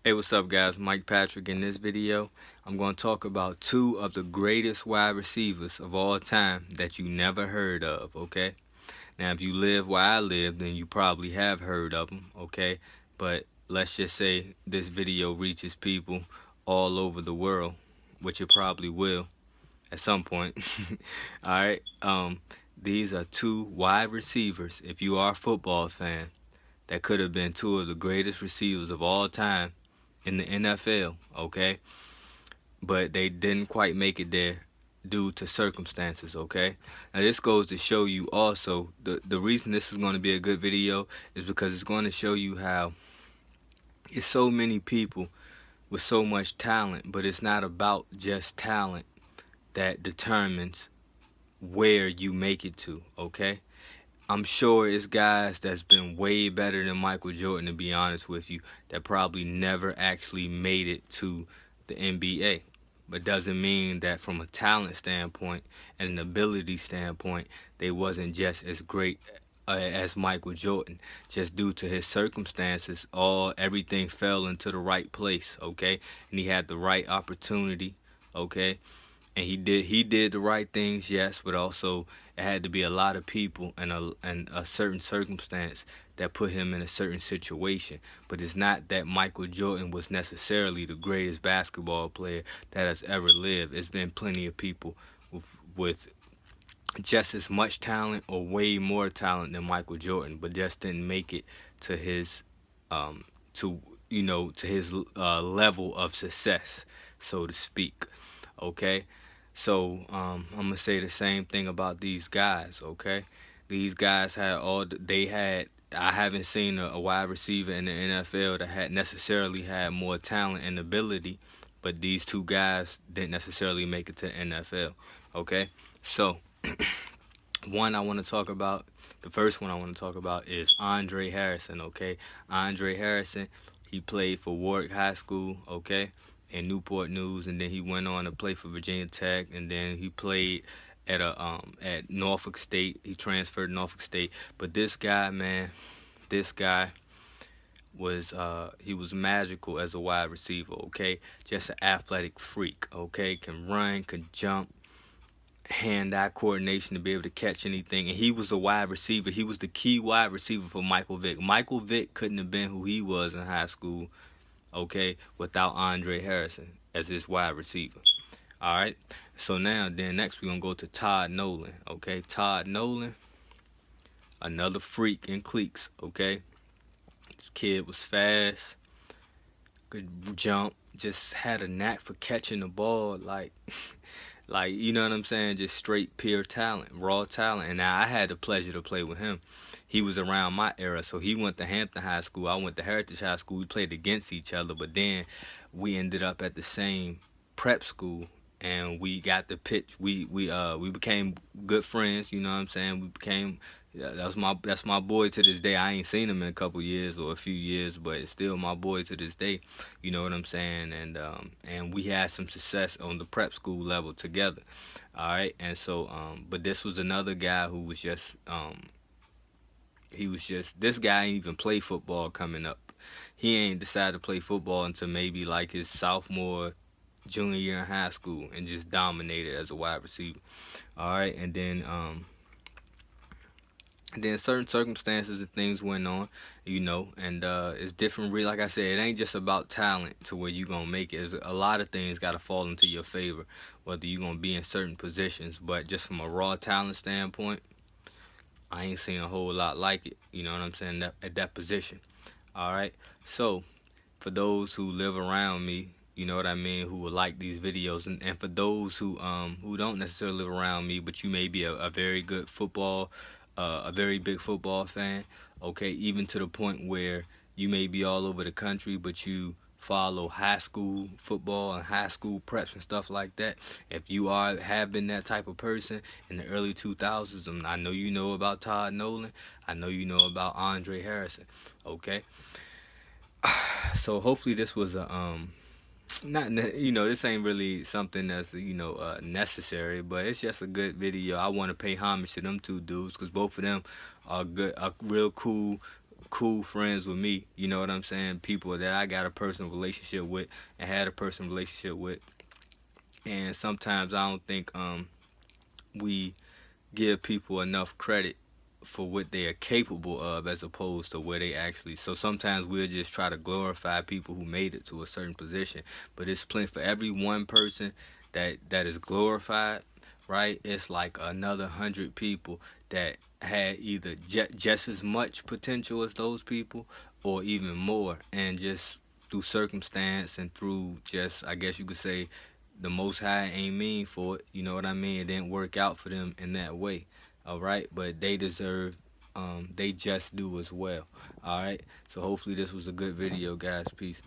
Hey, what's up, guys? Mike Patrick. In this video, I'm going to talk about two of the greatest wide receivers of all time that you never heard of, okay? Now, if you live where I live, then you probably have heard of them, okay? But let's just say this video reaches people all over the world, which it probably will at some point. All right? These are two wide receivers, if you are a football fan, that could have been two of the greatest receivers of all time in the NFL, okay? But they didn't quite make it there due to circumstances, okay? Now this goes to show you also, the reason this is going to be a good video is because it's going to show you how it's so many people with so much talent, but it's not about just talent that determines where you make it to, okay? I'm sure it's guys that's been way better than Michael Jordan, to be honest with you, that probably never actually made it to the NBA. But doesn't mean that from a talent standpoint and an ability standpoint, they wasn't just as great as Michael Jordan. Just due to his circumstances, everything fell into the right place, okay? And he had the right opportunity, okay? And he did the right things, yes, but also it had to be a lot of people and a certain circumstance that put him in a certain situation. But it's not that Michael Jordan was necessarily the greatest basketball player that has ever lived. It's been plenty of people with just as much talent or way more talent than Michael Jordan, but just didn't make it to his to to his level of success, so to speak. Okay, so I'm gonna say the same thing about these guys. Okay, these guys had they had. I haven't seen a wide receiver in the NFL that had necessarily had more talent and ability, but these two guys didn't necessarily make it to the NFL. Okay, so one I want to talk about, the first one I want to talk about is Andrae Harrison, okay? Andrea Harrison, he played for Warwick High School, okay, in Newport News, and then he went on to play for Virginia Tech, and then he played at Norfolk State. He transferred to Norfolk State. But this guy, man, this guy was he was magical as a wide receiver, okay? Just an athletic freak, okay? Can run, can jump, hand-eye coordination to be able to catch anything. And he was a wide receiver. He was the key wide receiver for Michael Vick. Michael Vick couldn't have been who he was in high school, okay, without Andrae Harrison as his wide receiver. All right. So now, then next we're going to go to Todd Nolan, okay? Todd Nolan, another freak in cleats, okay? This kid was fast, could jump, just had a knack for catching the ball, like like, you know what I'm saying, just straight pure talent, raw talent. And now I had the pleasure to play with him. He was around my era, so he went to Hampton High School, I went to Heritage High School. We played against each other, but then we ended up at the same prep school, and we got the pitch. We became good friends, you know what I'm saying? We became, yeah, that's my boy to this day. I ain't seen him in a couple years or a few years, but it's still my boy to this day. You know what I'm saying? And we had some success on the prep school level together. All right, and so but this was another guy who was just this guy ain't even play football coming up. He ain't decided to play football until maybe like his sophomore, junior year in high school, and just dominated as a wide receiver. All right, and then certain circumstances and things went on, and it's different. Like I said, it ain't just about talent to where you gonna make it. It's a lot of things got to fall into your favor, whether you gonna be in certain positions. But just from a raw talent standpoint, I ain't seen a whole lot like it. You know what I'm saying? At that position. All right. So for those who live around me, you know what I mean, who would like these videos, and for those who don't necessarily live around me, but you may be a very good football, a very big football fan, okay, even to the point where you may be all over the country, but you follow high school football and high school preps and stuff like that. If you have been that type of person in the early 2000s, I know you know about Todd Nolan. I know you know about Andrae Harrison, okay? So hopefully this was a not this ain't really something that's necessary, but it's just a good video. I want to pay homage to them two dudes because both of them are good, are real cool cool friends with me, you know what I'm saying? People that I got a personal relationship with and had a personal relationship with. And sometimes I don't think we give people enough credit for what they are capable of as opposed to where they actually. So sometimes we'll just try to glorify people who made it to a certain position, but it's plenty for every one person that is glorified, right? It's like another 100 people that had either just as much potential as those people or even more, and just through circumstance and through just, I guess you could say, the Most High ain't mean for it. You know what I mean? It didn't work out for them in that way. All right, but they deserve. They just do as well. All right. So hopefully this was a good video, guys. Peace.